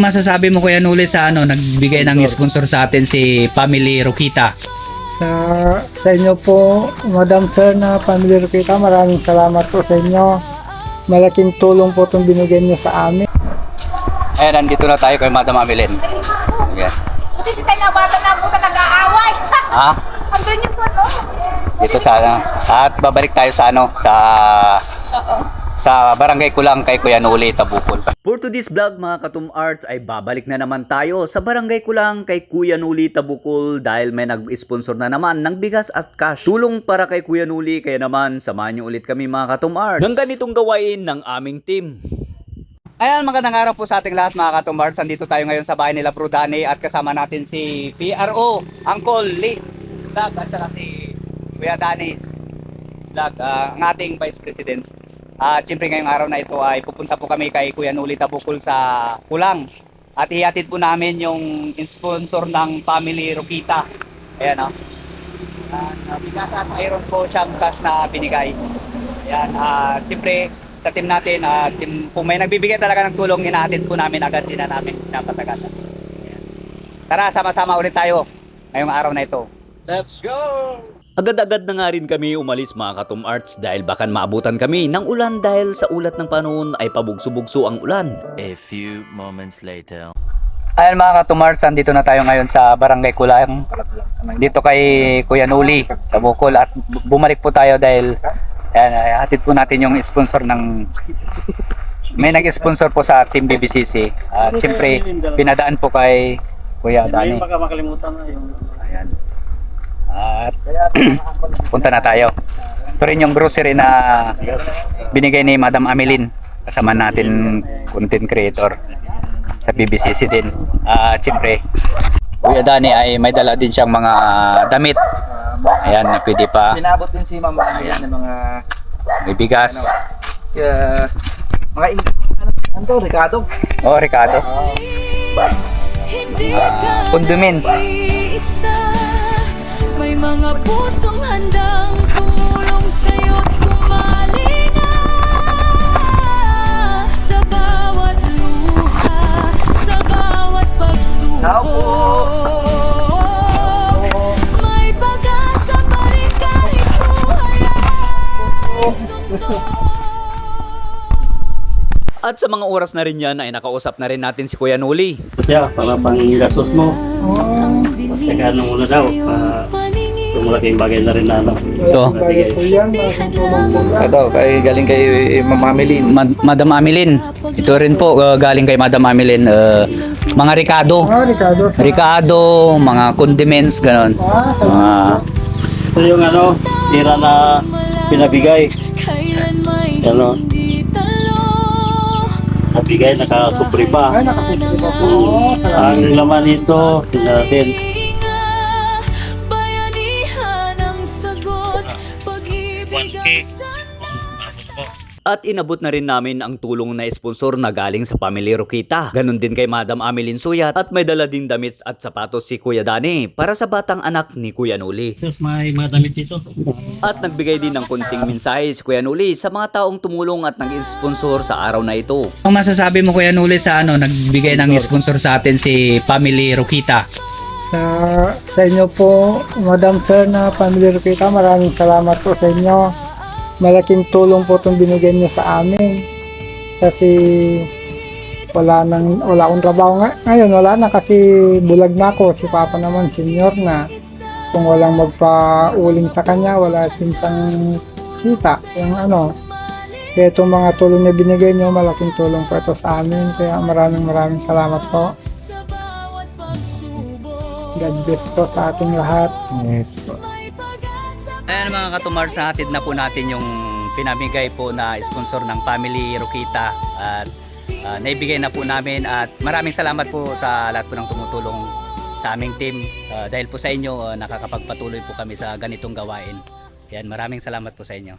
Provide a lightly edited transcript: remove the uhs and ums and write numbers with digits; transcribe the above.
Masasabi mo Kuya Nuli sa nagbigay ng sponsor sa atin si Family Rokita. Sa inyo po, Madam Sir na Family Rokita, maraming salamat po sa inyo. Malaking tulong po itong binigay niyo sa amin. Ayan, nandito na tayo kay Madam Amelin. Ayan. Kasi tayo na bata na po ka nag-aaway. Ha? Andun yung po, no? Dito sa at babalik tayo sa sa barangay Kulang kay Kuya Nuli Tabukol. For today's vlog mga Katum Arts ay babalik na naman tayo sa barangay Kulang kay Kuya Nuli Tabukol dahil may nag-sponsor na naman ng bigas at cash. Tulong para kay Kuya Nuli, kaya naman samahan niyo ulit kami mga Katum Arts ng ganitong gawain ng aming team. Ayan, magandang araw po sa ating lahat mga Katum Arts. Andito tayo ngayon sa bahay nila Prudane at kasama natin si PRO, Uncle Lee Vlog at saka si Kuya Danis Vlog, ang ating Vice President. At siyempre ngayong araw na ito ay pupunta po kami kay Kuya Nuli Tabukol sa Kulang. At ihatid po namin yung sponsor ng Family Rokita. Ayan o. Bigas at iron po siyang cash na binigay. Ayan, siyempre sa team natin, kung may nagbibigay talaga ng tulong, inaatid po namin agad, din na namin napatagal. Tara, sama-sama ulit tayo ngayong araw na ito. Let's go! Agad-agad na nga rin kami umalis mga Katum Arts dahil baka maabutan kami ng ulan dahil sa ulat ng panahon ay pabugso-bugso ang ulan. A few moments later. Ayan mga Katum Arts, andito na tayo ngayon sa barangay Kulang. Dito kay Kuya Nuli Tabukol at bumalik po tayo dahil ayan, hatid po natin yung sponsor ng may nag-sponsor po sa Team BBCC. At siyempre pinadaan po kay Kuya Dani. Ayan. At punta na tayo. Ito rin yung grocery na binigay ni Madam Amelin, kasama natin content creator sa BBCC din. At siyempre Kuya Dani ay may dala din siyang mga damit. Ayan, na pwede pa. Pinabot din si Mama Amelin ng mga May bigas. mga ano Ricardo. Oh, Ricardo. Condiments. May mga pusong handang tumulong sa'yo't kumali na sa bawat luha, sa bawat pagsubok. May pag-asa pa rin kahit buhay ay sundot. At sa mga oras na rin yan ay nakausap na rin natin si Kuya Nuli. Siya, para pang-gastos mo. Saka ano muna daw, malaking bagay na rin na ano. Ito. Bagay po yan, malaking tulong po yan. Daw, kay galing kay Mama Amelin. Madam Amelin. Ito rin po galing kay Madam Amelin. Mga Ricardo. Ricardo. Ricardo, mga condiments, ganon. Ito yung ano, tira na pinabigay. Ano, nabigay, nakasupri pa. Ay, nakaputi pa po. Ang laman nito, tingnan natin. At inabot na rin namin ang tulong na sponsor na galing sa Family Rokita. Ganon din kay Madam Amelin Suyat at may dala din damit at sapatos si Kuya Dani para sa batang anak ni Kuya Nuli. Tapos may mga damit dito. At nagbigay din ng kunting mensahe si Kuya Nuli sa mga taong tumulong at nag-sponsor sa araw na ito. Ang masasabi mo Kuya Nuli sa nagbigay ng sponsor sa atin si Family Rokita? Sa inyo po, Madam Sir na Family Rokita, maraming salamat po sa inyo. Malaking tulong po itong binigay niyo sa amin. Kasi wala akong trabaho ngayon, wala na kasi bulag na ako. Si Papa naman senior na. Kung walang magpa-uling sa kanya, wala sinsang kita. Yung kaya itong mga tulong na binigay niyo, malaking tulong po ito sa amin. Kaya maraming salamat po. God bless po sa ating lahat. Yes po. Ayan mga Katumars, hatid na po natin yung pinamigay po na sponsor ng Family Rokita at naibigay na po namin at maraming salamat po sa lahat po ng tumutulong sa aming team. Dahil po sa inyo nakakapagpatuloy po kami sa ganitong gawain. Yan, maraming salamat po sa inyo.